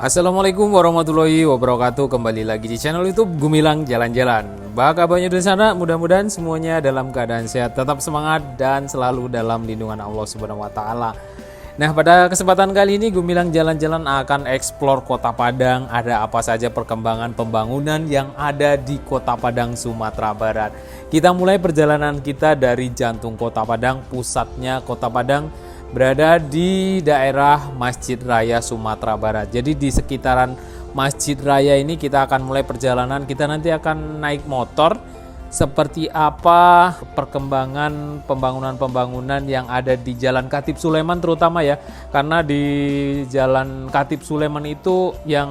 Assalamualaikum warahmatullahi wabarakatuh. Kembali lagi di channel YouTube Gumilang Jalan-Jalan. Apa kabarnya di sana? Mudah-mudahan semuanya dalam keadaan sehat, tetap semangat dan selalu dalam lindungan Allah Subhanahu wa taala. Nah, pada kesempatan kali ini Gumilang Jalan-Jalan akan eksplor Kota Padang. Ada apa saja perkembangan pembangunan yang ada di Kota Padang, Sumatera Barat. Kita mulai perjalanan kita dari jantung Kota Padang, pusatnya Kota Padang berada di daerah Masjid Raya Sumatera Barat. Jadi di sekitaran Masjid Raya ini kita akan mulai perjalanan. Kita nanti akan naik motor. Seperti apa perkembangan pembangunan yang ada di Jalan Khatib Sulaiman terutama ya. Karena di Jalan Khatib Sulaiman itu yang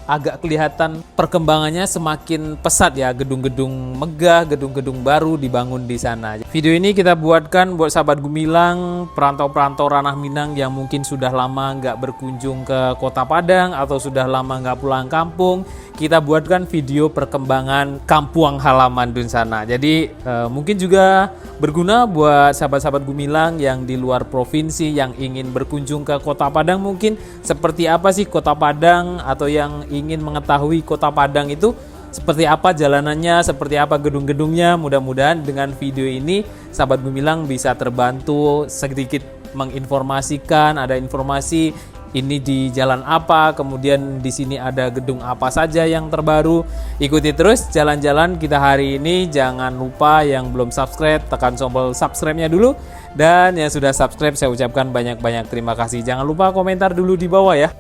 agak kelihatan perkembangannya semakin pesat ya. Gedung-gedung megah, gedung-gedung baru dibangun di sana. Video ini kita buatkan buat sahabat Gumilang, perantau-perantau ranah Minang yang mungkin sudah lama nggak berkunjung ke Kota Padang atau sudah lama nggak pulang kampung. Kita buatkan video perkembangan kampung halaman di sana. Jadi mungkin juga berguna buat sahabat-sahabat Gumilang yang di luar provinsi yang ingin berkunjung ke Kota Padang, mungkin seperti apa sih Kota Padang, atau yang ingin mengetahui Kota Padang itu seperti apa jalanannya, seperti apa gedung-gedungnya. Mudah-mudahan dengan video ini sahabat Gumilang bisa terbantu sedikit menginformasikan, ada informasi ini di jalan apa, kemudian di sini ada gedung apa saja yang terbaru. Ikuti terus jalan-jalan kita hari ini. Jangan lupa yang belum subscribe, tekan tombol subscribe-nya dulu. Dan yang sudah subscribe saya ucapkan banyak-banyak terima kasih. Jangan lupa komentar dulu di bawah ya.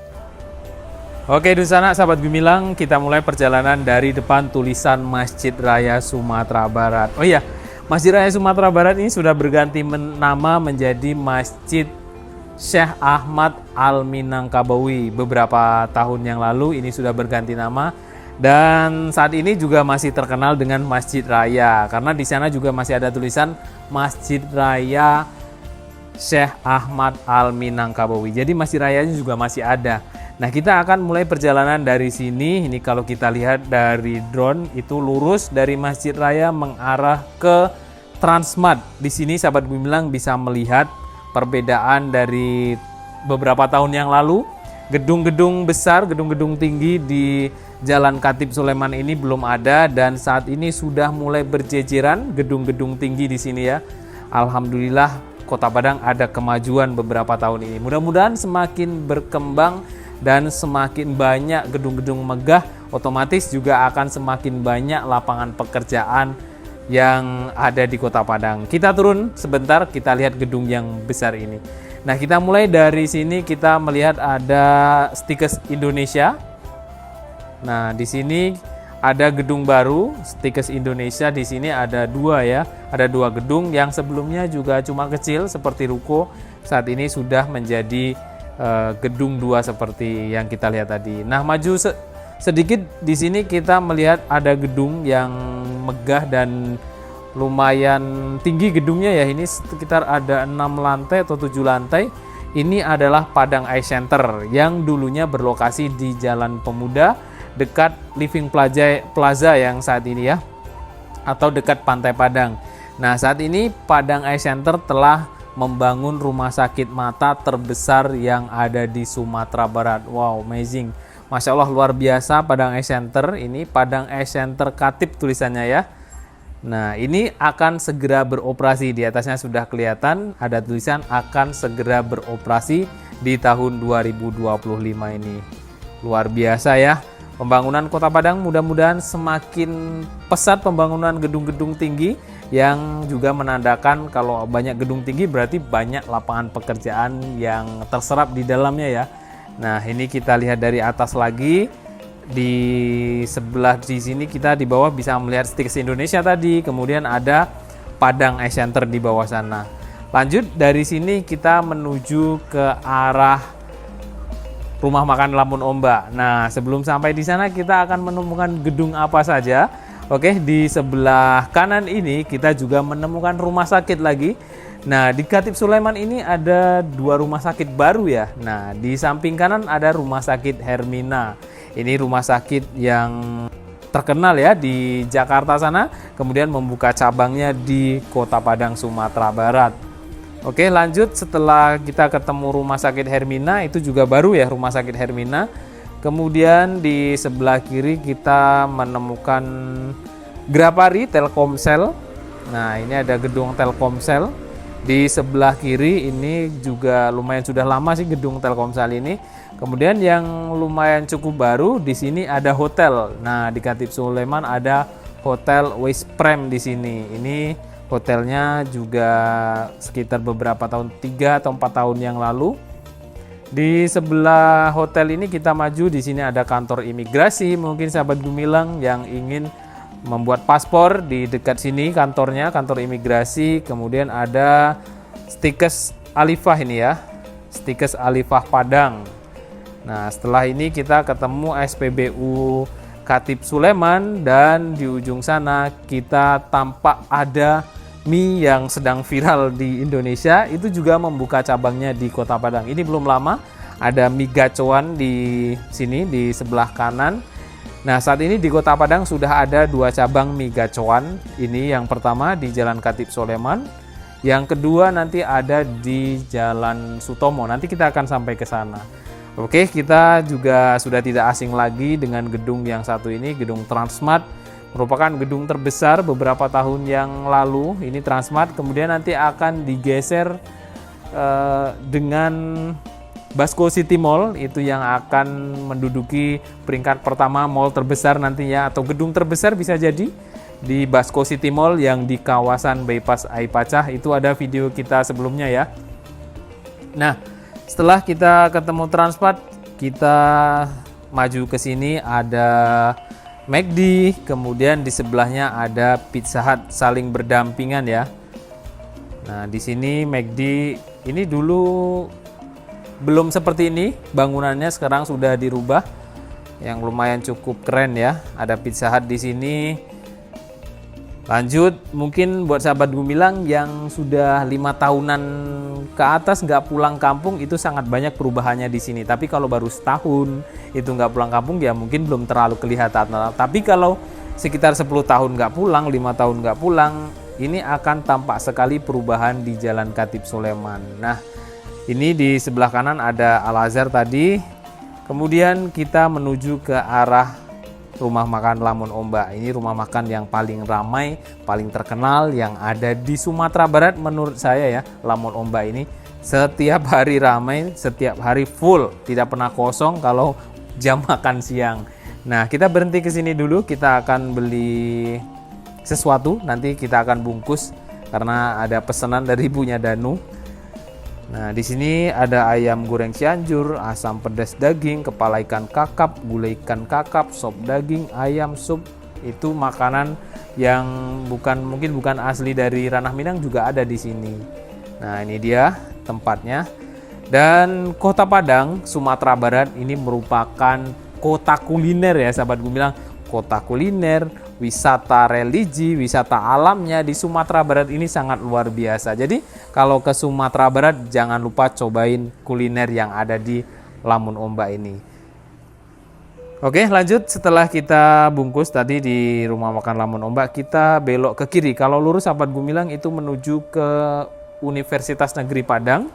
Oke, di sana sahabat Gumilang, kita mulai perjalanan dari depan tulisan Masjid Raya Sumatera Barat. Oh iya, Masjid Raya Sumatera Barat ini sudah berganti nama menjadi Masjid Syekh Ahmad Al-Minangkabawi. Beberapa tahun yang lalu ini sudah berganti nama, dan saat ini juga masih terkenal dengan Masjid Raya karena di sana juga masih ada tulisan Masjid Raya Syekh Ahmad Al-Minangkabawi. Jadi Masjid Rayanya juga masih ada. Nah, kita akan mulai perjalanan dari sini. Ini kalau kita lihat dari drone itu lurus dari Masjid Raya mengarah ke Transmart. Di sini sahabat Gumilang bisa melihat perbedaan dari beberapa tahun yang lalu. Gedung-gedung besar, gedung-gedung tinggi di Jalan Khatib Sulaiman ini belum ada, dan saat ini sudah mulai berjejeran gedung-gedung tinggi di sini ya. Alhamdulillah Kota Padang ada kemajuan beberapa tahun ini. Mudah-mudahan semakin berkembang dan semakin banyak gedung-gedung megah, otomatis juga akan semakin banyak lapangan pekerjaan yang ada di Kota Padang. Kita turun sebentar, kita lihat gedung yang besar ini. Nah, kita mulai dari sini, kita melihat ada Stikes Indonesia. Nah, di sini ada gedung baru Stikes Indonesia. Di sini ada dua ya, ada dua gedung. Yang sebelumnya juga cuma kecil seperti ruko, saat ini sudah menjadi gedung dua seperti yang kita lihat tadi. Nah, maju sedikit di sini kita melihat ada gedung yang megah dan lumayan tinggi gedungnya ya. Ini sekitar ada 6 lantai atau 7 lantai. Ini adalah Padang Eye Center yang dulunya berlokasi di Jalan Pemuda dekat Living Plaza yang saat ini ya, atau dekat Pantai Padang. Nah, saat ini Padang Eye Center telah membangun rumah sakit mata terbesar yang ada di Sumatera Barat. Wow, amazing. Masya Allah, luar biasa Padang Eye Center. Ini Padang Eye Center Khatib tulisannya ya. Nah, ini akan segera beroperasi. Di atasnya sudah kelihatan ada tulisan akan segera beroperasi di tahun 2025 ini. Luar biasa ya. Pembangunan Kota Padang mudah-mudahan semakin pesat, pembangunan gedung-gedung tinggi yang juga menandakan kalau banyak gedung tinggi berarti banyak lapangan pekerjaan yang terserap di dalamnya ya. Nah, ini kita lihat dari atas lagi. Di sebelah di sini kita di bawah bisa melihat Stikes Indonesia tadi, kemudian ada Padang Eye Center di bawah sana. Lanjut dari sini kita menuju ke arah Rumah Makan Lampun Ombak. Nah, sebelum sampai di sana kita akan menemukan gedung apa saja. Oke, di sebelah kanan ini kita juga menemukan rumah sakit lagi. Nah, di Khatib Sulaiman ini ada 2 rumah sakit baru ya. Nah, di samping kanan ada Rumah Sakit Hermina. Ini rumah sakit yang terkenal ya di Jakarta sana, kemudian membuka cabangnya di Kota Padang, Sumatera Barat. Oke, lanjut setelah kita ketemu Rumah Sakit Hermina, itu juga baru ya Rumah Sakit Hermina. Kemudian di sebelah kiri kita menemukan Grapari Telkomsel. Nah, ini ada gedung Telkomsel. Di sebelah kiri ini juga lumayan sudah lama sih gedung Telkomsel ini. Kemudian yang lumayan cukup baru di sini ada hotel. Nah, di Khatib Sulaiman ada Hotel Wisprem di sini. Ini hotelnya juga sekitar beberapa tahun, 3 atau 4 tahun yang lalu. Di sebelah hotel ini kita maju, di sini ada kantor imigrasi. Mungkin sahabat Gumilang yang ingin membuat paspor, di dekat sini kantornya, kantor imigrasi. Kemudian ada Stikes Alifah ini ya, Stikes Alifah Padang. Nah, setelah ini kita ketemu SPBU Khatib Sulaiman, dan di ujung sana kita tampak ada mie yang sedang viral di Indonesia, itu juga membuka cabangnya di Kota Padang. Ini belum lama, ada mie gacoan di sini di sebelah kanan. Nah, saat ini di Kota Padang sudah ada 2 cabang mie gacoan. Ini yang pertama di Jalan Khatib Sulaiman, yang kedua nanti ada di Jalan Sutomo. Nanti kita akan sampai ke sana. Oke, kita juga sudah tidak asing lagi dengan gedung yang satu ini, gedung Transmart. Merupakan gedung terbesar beberapa tahun yang lalu, ini Transmart. Kemudian nanti akan digeser dengan Basco City Mall, itu yang akan menduduki peringkat pertama mall terbesar nantinya, atau gedung terbesar bisa jadi di Basco City Mall yang di kawasan Bypass Aipacah. Itu ada video kita sebelumnya ya. Nah, setelah kita ketemu Transmart, kita maju ke sini, ada McD, kemudian di sebelahnya ada Pizza Hut, saling berdampingan ya. Nah, di sini McD ini dulu belum seperti ini bangunannya, sekarang sudah dirubah yang lumayan cukup keren ya. Ada Pizza Hut di sini. Lanjut, mungkin buat sahabat Gumilang yang sudah 5 tahunan ke atas nggak pulang kampung, itu sangat banyak perubahannya di sini. Tapi kalau baru setahun itu nggak pulang kampung ya mungkin belum terlalu kelihatan. Tapi kalau sekitar 10 tahun nggak pulang, 5 tahun nggak pulang, ini akan tampak sekali perubahan di Jalan Khatib Sulaiman. Nah, ini di sebelah kanan ada Al-Azhar tadi. Kemudian kita menuju ke arah Rumah Makan Lamun Ombak. Ini rumah makan yang paling ramai, paling terkenal yang ada di Sumatera Barat menurut saya ya. Lamun Ombak ini setiap hari ramai, setiap hari full, tidak pernah kosong kalau jam makan siang. Nah, kita berhenti ke sini dulu, kita akan beli sesuatu, nanti kita akan bungkus karena ada pesanan dari ibunya Danu. Nah, di sini ada ayam goreng Cianjur, asam pedas daging, kepala ikan kakap, gulai ikan kakap, sop daging, ayam sup. Itu makanan yang mungkin bukan asli dari ranah Minang, juga ada di sini. Nah, ini dia tempatnya. Dan Kota Padang, Sumatera Barat ini merupakan kota kuliner ya, sahabat Gumilang. Kota kuliner, wisata religi, wisata alamnya di Sumatera Barat ini sangat luar biasa. Jadi kalau ke Sumatera Barat jangan lupa cobain kuliner yang ada di Lamun Ombak ini. Oke, lanjut, setelah kita bungkus tadi di Rumah Makan Lamun Ombak, kita belok ke kiri. Kalau lurus sahabat Gumilang itu menuju ke Universitas Negeri Padang.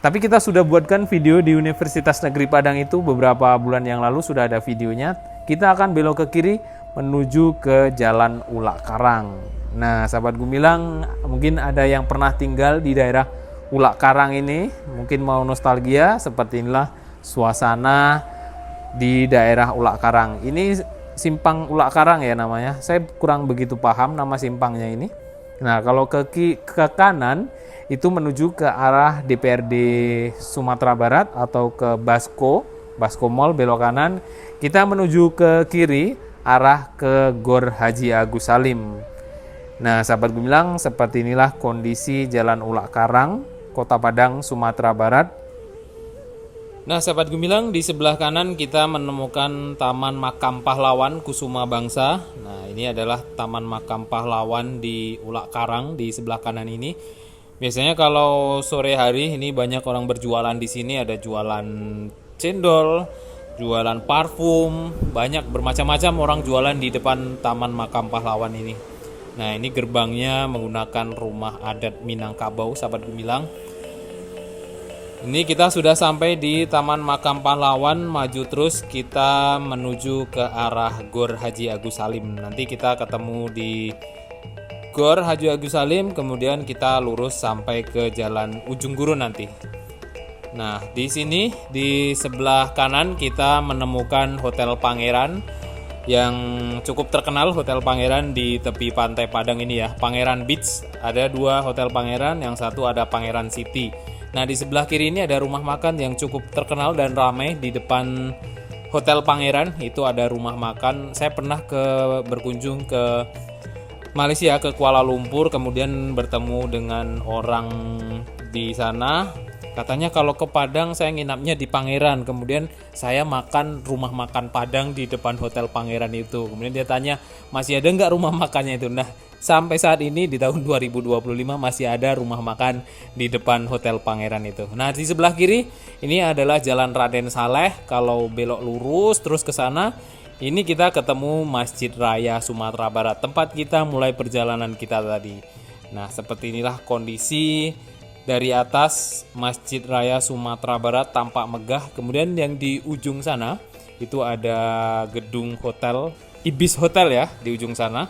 Tapi kita sudah buatkan video di Universitas Negeri Padang itu beberapa bulan yang lalu, sudah ada videonya. Kita akan belok ke kiri menuju ke Jalan Ulak Karang. Nah, sahabat Gumilang, mungkin ada yang pernah tinggal di daerah Ulak Karang ini, mungkin mau nostalgia, seperti inilah suasana di daerah Ulak Karang. Ini Simpang Ulak Karang ya namanya. Saya kurang begitu paham nama simpangnya ini. Nah, kalau ke kanan itu menuju ke arah DPRD Sumatera Barat atau ke Basco Mall, belok kanan. Kita menuju ke kiri, arah ke Gor Haji Agus Salim. Nah, sahabat Gumilang, seperti inilah kondisi Jalan Ulak Karang, Kota Padang, Sumatera Barat. Nah, sahabat Gumilang, di sebelah kanan kita menemukan Taman Makam Pahlawan Kusuma Bangsa. Nah, ini adalah Taman Makam Pahlawan di Ulak Karang di sebelah kanan ini. Biasanya kalau sore hari ini banyak orang berjualan di sini, ada jualan cendol, jualan parfum, banyak bermacam-macam orang jualan di depan Taman Makam Pahlawan ini. Nah, ini gerbangnya menggunakan rumah adat Minangkabau, sahabat Gumilang. Ini kita sudah sampai di Taman Makam Pahlawan, maju terus kita menuju ke arah Gor Haji Agus Salim. Nanti kita ketemu di Gor Haji Agus Salim, kemudian kita lurus sampai ke Jalan Ujung Gurun nanti. Nah, di sini di sebelah kanan kita menemukan Hotel Pangeran yang cukup terkenal. Hotel Pangeran di tepi pantai Padang ini ya, Pangeran Beach. Ada 2 Hotel Pangeran, yang satu ada Pangeran City. Nah, di sebelah kiri ini ada rumah makan yang cukup terkenal dan ramai. Di depan Hotel Pangeran itu ada rumah makan. Saya pernah berkunjung ke Malaysia, ke Kuala Lumpur, kemudian bertemu dengan orang di sana. Katanya kalau ke Padang saya nginapnya di Pangeran. Kemudian saya makan rumah makan Padang di depan Hotel Pangeran itu. Kemudian dia tanya, masih ada nggak rumah makannya itu? Nah, sampai saat ini di tahun 2025 masih ada rumah makan di depan Hotel Pangeran itu. Nah, di sebelah kiri ini adalah Jalan Raden Saleh. Kalau belok lurus terus ke sana, ini kita ketemu Masjid Raya Sumatera Barat, tempat kita mulai perjalanan kita tadi. Nah, seperti inilah kondisi dari atas Masjid Raya Sumatera Barat, tampak megah. Kemudian yang di ujung sana itu ada gedung hotel Ibis Hotel ya, di ujung sana.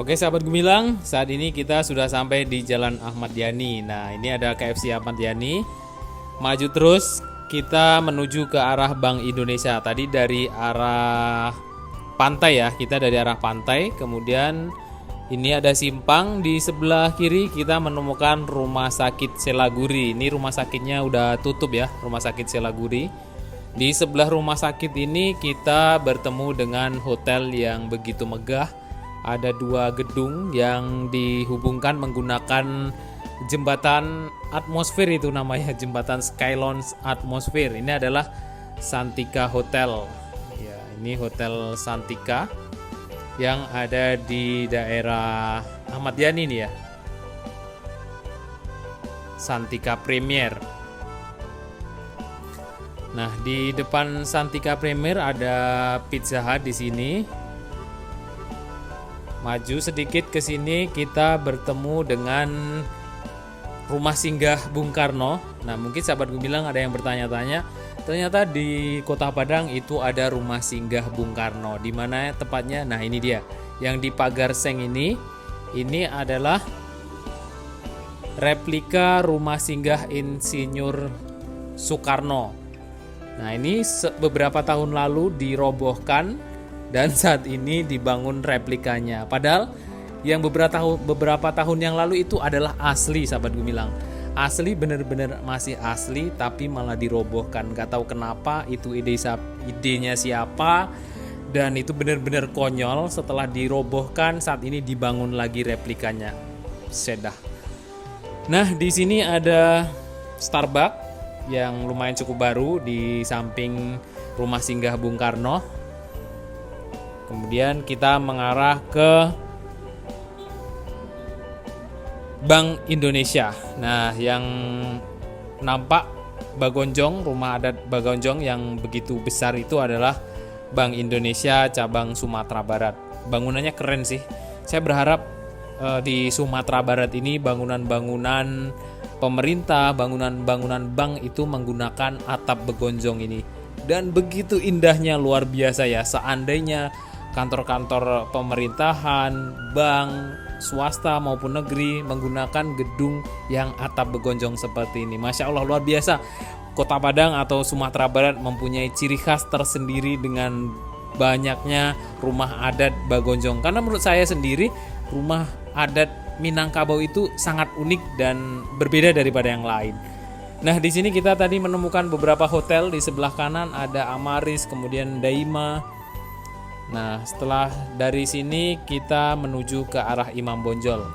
Oke sahabat Gemilang, saat ini kita sudah sampai di Jalan Ahmad Yani. Nah, ini ada KFC Ahmad Yani. Maju terus kita menuju ke arah Bank Indonesia. Tadi dari arah pantai ya, kita dari arah pantai. Kemudian ini ada simpang, di sebelah kiri kita menemukan Rumah Sakit Selaguri. Ini rumah sakitnya udah tutup ya, Rumah Sakit Selaguri. Di sebelah rumah sakit ini kita bertemu dengan hotel yang begitu megah. Ada 2 gedung yang dihubungkan menggunakan jembatan atmosfer, itu namanya jembatan Skylounge Atmosphere. Ini adalah Santika Hotel. Ya, ini Hotel Santika yang ada di daerah Ahmad Yani nih ya. Santika Premier. Nah, di depan Santika Premier ada Pizza Hut di sini. Maju sedikit ke sini kita bertemu dengan rumah singgah Bung Karno. Nah, mungkin sahabat Gumilang ada yang bertanya-tanya, ternyata di Kota Padang itu ada rumah singgah Bung Karno. Di mana tepatnya? Nah, ini dia. Yang di Pagar Seng ini adalah replika rumah singgah Insinyur Soekarno. Nah, ini beberapa tahun lalu dirobohkan dan saat ini dibangun replikanya. Padahal yang beberapa tahun yang lalu itu adalah asli, sahabat Gumilang. Asli, bener-bener masih asli, tapi malah dirobohkan. Gak tahu kenapa, itu idenya siapa, dan itu bener-bener konyol. Setelah dirobohkan, saat ini dibangun lagi replikanya. Sedah. Nah, di sini ada Starbucks yang lumayan cukup baru di samping rumah singgah Bung Karno. Kemudian kita mengarah ke Bank Indonesia. Nah, yang nampak Bagonjong, rumah adat Bagonjong yang begitu besar itu adalah Bank Indonesia cabang Sumatera Barat. Bangunannya keren sih. Saya berharap di Sumatera Barat ini bangunan-bangunan pemerintah, bangunan-bangunan bank itu menggunakan atap begonjong ini. Dan begitu indahnya, luar biasa ya. Seandainya kantor-kantor pemerintahan, bank, swasta maupun negeri menggunakan gedung yang atap begonjong seperti ini. Masya Allah, luar biasa. Kota Padang atau Sumatera Barat mempunyai ciri khas tersendiri dengan banyaknya rumah adat Bagonjong. Karena menurut saya sendiri, rumah adat Minangkabau itu sangat unik dan berbeda daripada yang lain. Nah, di sini kita tadi menemukan beberapa hotel. Di sebelah kanan ada Amaris, kemudian Daima. Nah, setelah dari sini kita menuju ke arah Imam Bonjol.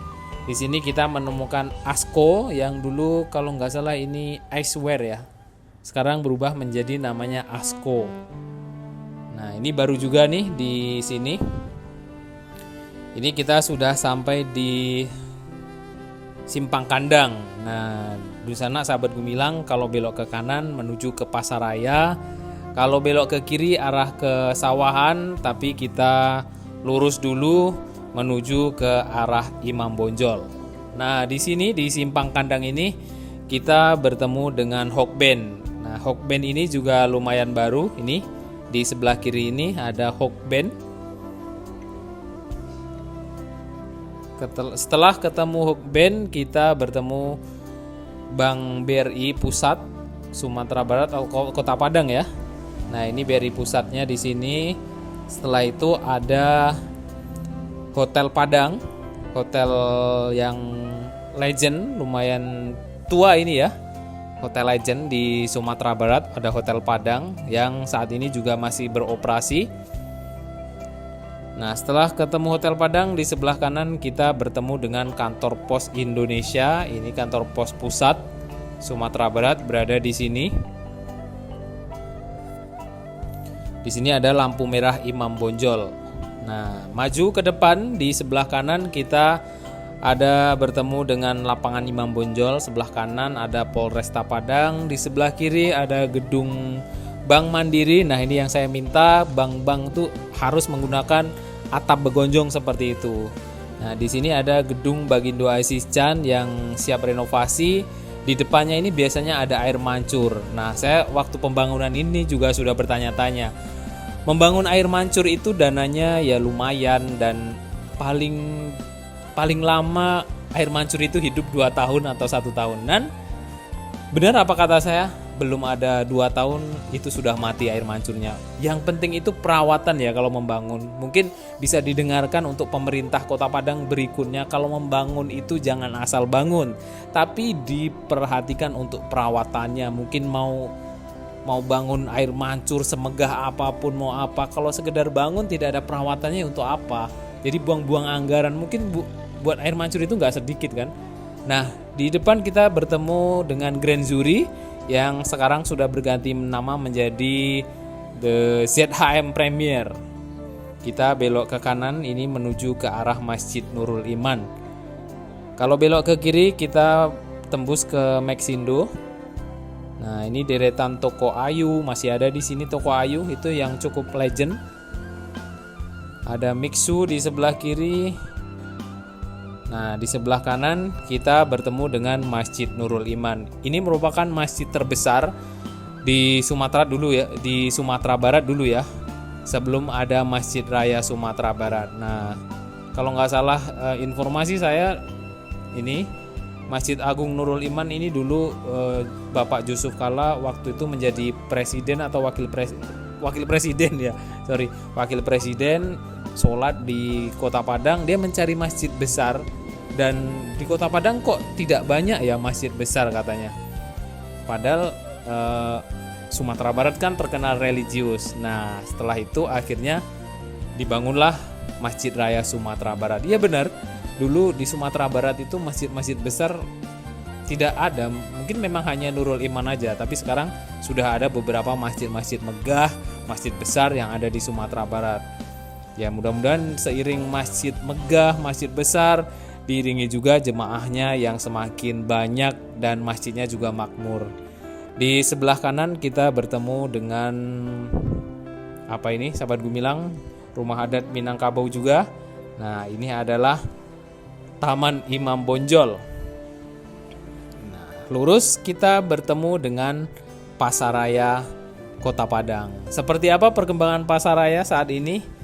Di sini kita menemukan Asko yang dulu kalau nggak salah ini Icewear ya. Sekarang berubah menjadi namanya Asko. Nah, ini baru juga nih di sini. Ini kita sudah sampai di Simpang Kandang. Nah, di sana sahabat Gumilang kalau belok ke kanan menuju ke Pasaraya, kalau belok ke kiri arah ke Sawahan, tapi kita lurus dulu menuju ke arah Imam Bonjol. Nah, di sini di Simpang Kandang ini kita bertemu dengan Hokben. Nah, Hokben ini juga lumayan baru. Ini di sebelah kiri ini ada Hokben. Setelah ketemu Hokben, kita bertemu Bank BRI Pusat Sumatera Barat atau Kota Padang ya. Nah, ini BRI Pusatnya di sini. Setelah itu ada Hotel Padang, hotel yang legend, lumayan tua ini ya. Hotel legend di Sumatera Barat, ada Hotel Padang yang saat ini juga masih beroperasi. Nah, setelah ketemu Hotel Padang, di sebelah kanan kita bertemu dengan kantor pos Indonesia. Ini kantor pos pusat Sumatera Barat berada di sini. Di sini ada lampu merah Imam Bonjol. Nah, maju ke depan di sebelah kanan kita ada bertemu dengan lapangan Imam Bonjol. Sebelah kanan ada Polresta Padang. Di sebelah kiri ada gedung Bank Mandiri. Nah, ini yang saya minta, bank-bank tuh harus menggunakan atap begonjong seperti itu. Nah, di sini ada gedung Bagindo Asiscan yang siap renovasi. Di depannya ini biasanya ada air mancur. Nah, saya waktu pembangunan ini juga sudah bertanya-tanya. Membangun air mancur itu dananya ya lumayan, dan paling lama air mancur itu hidup 2 tahun atau 1 tahunan. Benar apa kata saya? Belum ada 2 tahun itu sudah mati air mancurnya. Yang penting itu perawatan ya kalau membangun. Mungkin bisa didengarkan untuk pemerintah Kota Padang berikutnya, kalau membangun itu jangan asal bangun, tapi diperhatikan untuk perawatannya. Mungkin mau bangun air mancur semegah apapun, mau apa, kalau sekedar bangun tidak ada perawatannya untuk apa? Jadi buang-buang anggaran. Mungkin buat air mancur itu nggak sedikit kan. Nah, di depan kita bertemu dengan Grand Zuri yang sekarang sudah berganti nama menjadi The ZHM Premier. Kita belok ke kanan ini menuju ke arah Masjid Nurul Iman. Kalau belok ke kiri kita tembus ke Maxindo. Nah, ini deretan toko Ayu, masih ada di sini toko Ayu itu yang cukup legend. Ada Mixu di sebelah kiri. Nah, di sebelah kanan kita bertemu dengan Masjid Nurul Iman. Ini merupakan masjid terbesar di Sumatera dulu ya, di Sumatera Barat dulu ya. Sebelum ada Masjid Raya Sumatera Barat. Nah, kalau nggak salah informasi saya, ini Masjid Agung Nurul Iman ini dulu Bapak Yusuf Kalla waktu itu menjadi presiden atau wakil presiden ya, wakil presiden sholat di Kota Padang. Dia mencari masjid besar, dan di Kota Padang kok tidak banyak ya masjid besar katanya. Padahal Sumatera Barat kan terkenal religius. Nah, setelah itu akhirnya dibangunlah Masjid Raya Sumatera Barat. Iya benar, dulu di Sumatera Barat itu masjid-masjid besar tidak ada. Mungkin memang hanya Nurul Iman aja, tapi sekarang sudah ada beberapa masjid-masjid megah, masjid besar yang ada di Sumatera Barat. Ya, mudah-mudahan seiring masjid megah, masjid besar, diiringi juga jemaahnya yang semakin banyak dan masjidnya juga makmur. Di sebelah kanan kita bertemu dengan apa ini, sahabat Gumilang, rumah adat Minangkabau juga. Nah, ini adalah Taman Imam Bonjol. Nah, lurus kita bertemu dengan Pasaraya Kota Padang. Seperti apa perkembangan Pasaraya saat ini?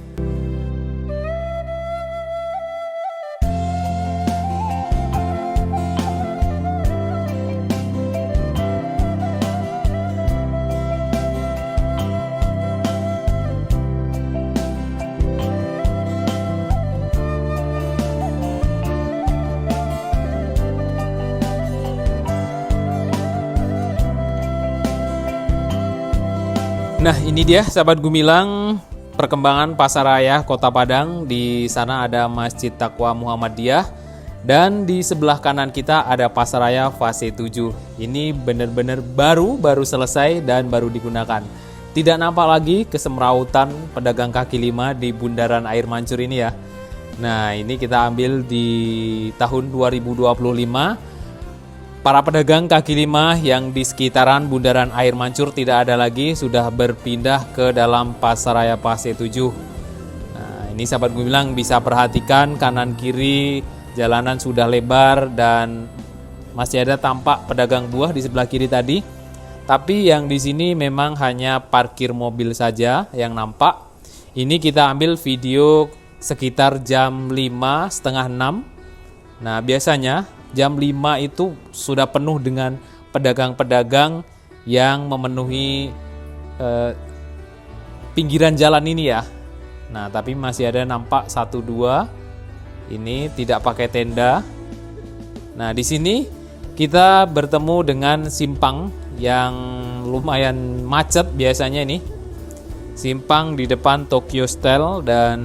Nah, ini dia sahabat Gumilang perkembangan Pasaraya Kota Padang. Di sana ada Masjid Taqwa Muhammadiyah, dan di sebelah kanan kita ada Pasaraya fase 7. Ini benar-benar baru selesai dan baru digunakan. Tidak nampak lagi kesemrautan pedagang kaki lima di bundaran Air Mancur ini ya. Nah, ini kita ambil di tahun 2025. Para pedagang kaki lima yang di sekitaran bundaran Air Mancur tidak ada lagi, sudah berpindah ke dalam Pasaraya fase 7. Nah, ini sahabat Gumilang bisa perhatikan kanan kiri jalanan sudah lebar dan masih ada tampak pedagang buah di sebelah kiri tadi. Tapi yang di sini memang hanya parkir mobil saja yang nampak. Ini kita ambil video sekitar jam 5, setengah 6. Nah, biasanya jam 5 itu sudah penuh dengan pedagang-pedagang yang memenuhi pinggiran jalan ini ya. Nah, tapi masih ada nampak 1-2 ini tidak pakai tenda. Nah, di sini kita bertemu dengan simpang yang lumayan macet biasanya ini. Simpang di depan Tokyo Style, dan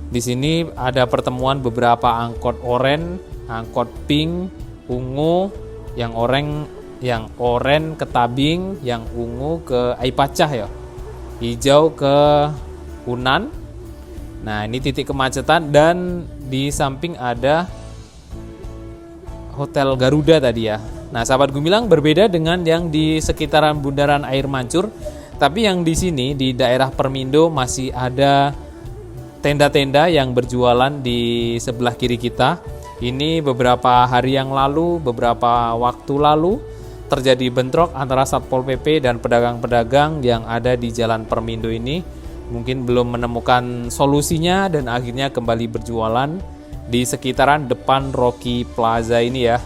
di sini ada pertemuan beberapa angkot oranye, angkot pink, ungu, yang oranye ke Tabing, yang ungu ke Aipacah ya, hijau ke Unan. Nah, ini titik kemacetan, dan di samping ada Hotel Garuda tadi ya. Nah, sahabat Gumilang berbeda dengan yang di sekitaran bundaran Air Mancur, tapi yang di sini di daerah Permindo masih ada tenda-tenda yang berjualan di sebelah kiri kita. Ini beberapa hari yang lalu, beberapa waktu lalu terjadi bentrok antara Satpol PP dan pedagang-pedagang yang ada di Jalan Permindo ini. Mungkin belum menemukan solusinya dan akhirnya kembali berjualan di sekitaran depan Rocky Plaza ini ya.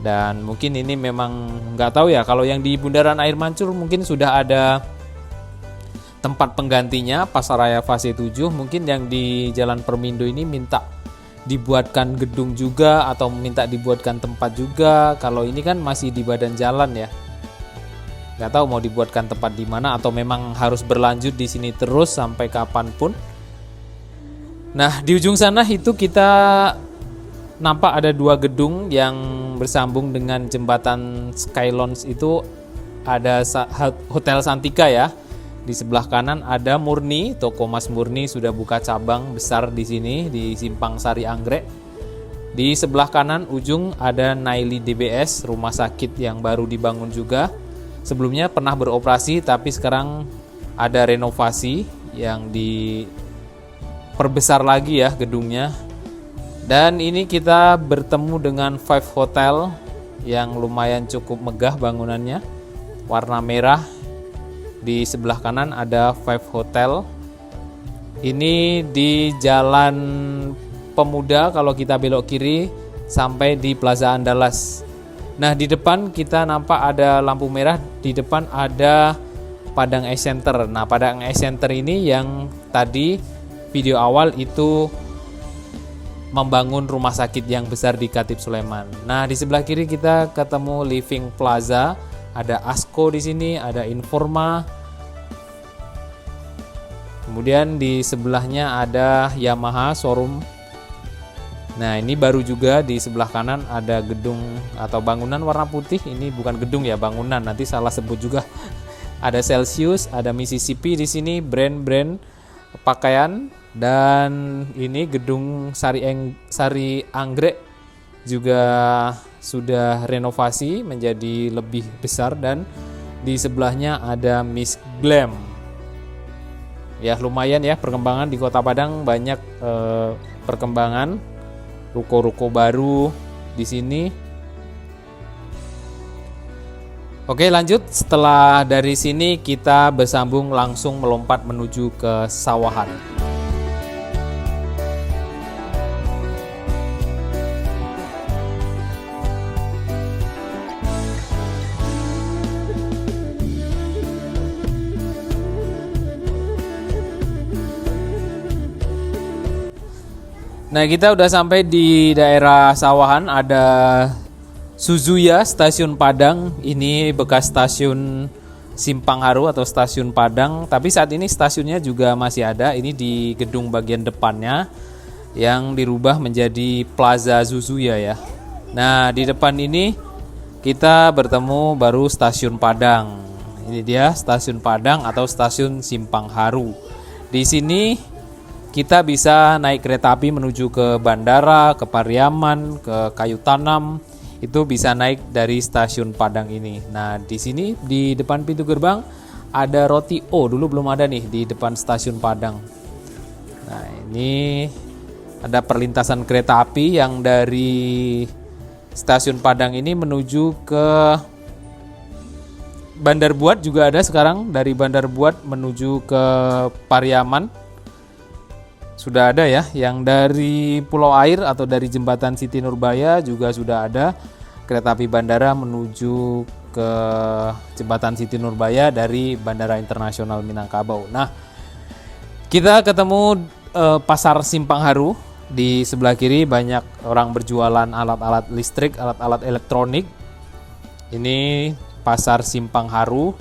Dan mungkin ini memang nggak tahu ya, kalau yang di bundaran Air Mancur mungkin sudah ada tempat penggantinya Pasaraya fase 7. Mungkin yang di Jalan Permindo ini minta dibuatkan gedung juga atau minta dibuatkan tempat juga. Kalau ini kan masih di badan jalan ya, nggak tahu mau dibuatkan tempat di mana atau memang harus berlanjut di sini terus sampai kapanpun. Nah, di ujung sana itu kita nampak ada 2 gedung yang bersambung dengan jembatan Skylounge. Itu ada Hotel Santika ya. Di sebelah kanan ada Murni, toko Mas Murni sudah buka cabang besar di sini di Simpang Sari Anggrek. Di sebelah kanan ujung ada Naili DBS, rumah sakit yang baru dibangun juga. sebelumnya pernah beroperasi, tapi sekarang ada renovasi yang diperbesar lagi ya gedungnya. Dan ini kita bertemu dengan Five Hotel yang lumayan cukup megah bangunannya, warna merah. Di sebelah kanan ada Five Hotel. Ini di Jalan Pemuda, kalau kita belok kiri sampai di Plaza Andalas. Nah, di depan kita nampak ada lampu merah, di depan ada Padang Eye Center. Nah, Padang Eye Center ini yang tadi video awal itu membangun rumah sakit yang besar di Khatib Sulaiman. Nah, di sebelah kiri kita ketemu Living Plaza, ada Asko di sini, ada Informa. Kemudian di sebelahnya ada Yamaha showroom. Nah, ini baru juga di sebelah kanan ada gedung atau bangunan warna putih. Ini bukan gedung ya, bangunan. Nanti salah sebut juga. Ada Celsius, ada Mississippi di sini, brand-brand pakaian. Dan ini gedung Sari Anggrek juga sudah renovasi menjadi lebih besar, dan di sebelahnya ada Miss Glam. Ya, lumayan ya perkembangan di Kota Padang, banyak perkembangan. Ruko-ruko baru di sini. Oke, lanjut. Setelah dari sini kita bersambung langsung melompat menuju ke sawahan. Nah, kita udah sampai di daerah sawahan, ada Suzuya Stasiun Padang. Ini bekas stasiun Simpang Haru atau Stasiun Padang, tapi saat ini stasiunnya juga masih ada. Ini di gedung bagian depannya yang dirubah menjadi Plaza Suzuya ya. Nah, di depan ini kita bertemu baru Stasiun Padang. Ini dia Stasiun Padang atau Stasiun Simpang Haru. Di sini kita bisa naik kereta api menuju ke bandara, ke Pariaman, ke Kayu Tanam. Itu bisa naik dari Stasiun Padang ini. Nah, di sini di depan pintu gerbang ada roti O. Dulu belum ada nih di depan Stasiun Padang. Nah, ini ada perlintasan kereta api yang dari Stasiun Padang ini menuju ke Bandar Buat juga ada sekarang. Dari Bandar Buat menuju ke Pariaman sudah ada ya. Yang dari Pulau Air atau dari Jembatan Siti Nurbaya juga sudah ada kereta api bandara menuju ke Jembatan Siti Nurbaya dari Bandara Internasional Minangkabau. Nah, kita ketemu Pasar Simpang Haru. Di sebelah kiri banyak orang berjualan alat-alat listrik, alat-alat elektronik. Ini Pasar Simpang Haru.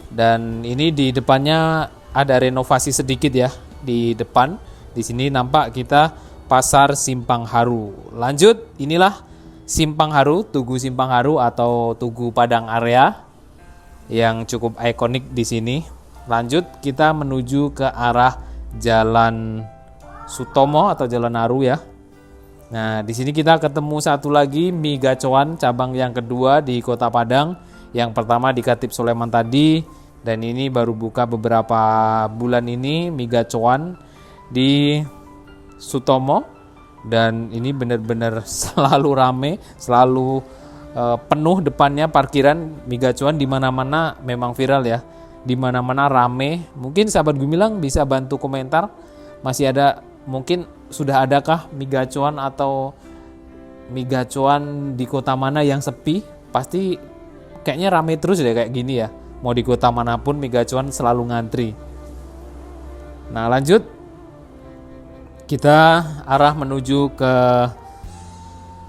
Dan ini di depannya ada renovasi sedikit ya. Di depan, di sini nampak kita Pasar Simpang Haru. Lanjut, inilah Simpang Haru, Tugu Simpang Haru atau Tugu Padang Area yang cukup ikonik di sini. Lanjut, kita menuju ke arah Jalan Sutomo atau Jalan Haru ya. Nah, di sini kita ketemu satu lagi mie gacoan cabang yang kedua di Kota Padang. Yang pertama di Khatib Sulaiman tadi. Dan ini baru buka beberapa bulan ini mie gacoan di Sutomo. Dan ini benar-benar selalu rame, selalu penuh depannya parkiran. Mie gacoan di mana-mana memang viral ya. Di mana-mana rame. Mungkin sahabat Gumilang bisa bantu komentar. Masih ada, mungkin sudah adakah mie gacoan atau mie gacoan di kota mana yang sepi? Pasti kayaknya rame terus deh kayak gini ya. Mau di kota manapun mie gacoan selalu ngantri. Nah, lanjut. Kita arah menuju ke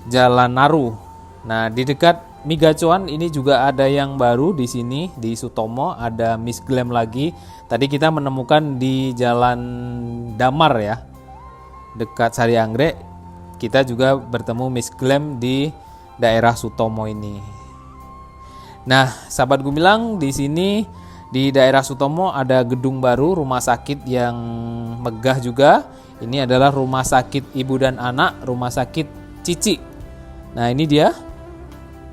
Jalan Naru. Nah, di dekat mie gacoan ini juga ada yang baru di sini di Sutomo, ada Miss Glam lagi. Tadi kita menemukan di Jalan Damar ya. Dekat Sari Anggrek. Kita juga bertemu Miss Glam di daerah Sutomo ini. Nah, sahabat Gumilang, di sini di daerah Sutomo ada gedung baru rumah sakit yang megah juga. Ini adalah Rumah Sakit Ibu dan Anak, Rumah Sakit Cici. Nah, ini dia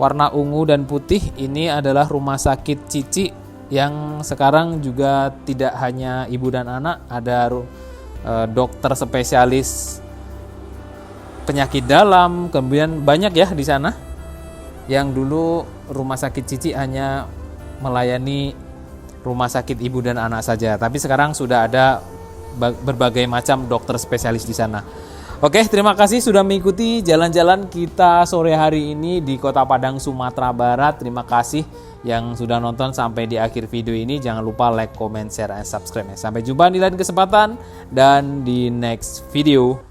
warna ungu dan putih. Ini adalah rumah sakit Cici yang sekarang juga tidak hanya ibu dan anak, ada dokter spesialis penyakit dalam, kemudian banyak ya di sana. Yang dulu rumah sakit Cici hanya melayani rumah sakit ibu dan anak saja, tapi sekarang sudah ada berbagai macam dokter spesialis di sana. Oke, terima kasih sudah mengikuti jalan-jalan kita sore hari ini di Kota Padang, Sumatera Barat. Terima kasih yang sudah nonton sampai di akhir video ini. Jangan lupa like, comment, share, dan subscribe. Sampai jumpa di lain kesempatan dan di next video.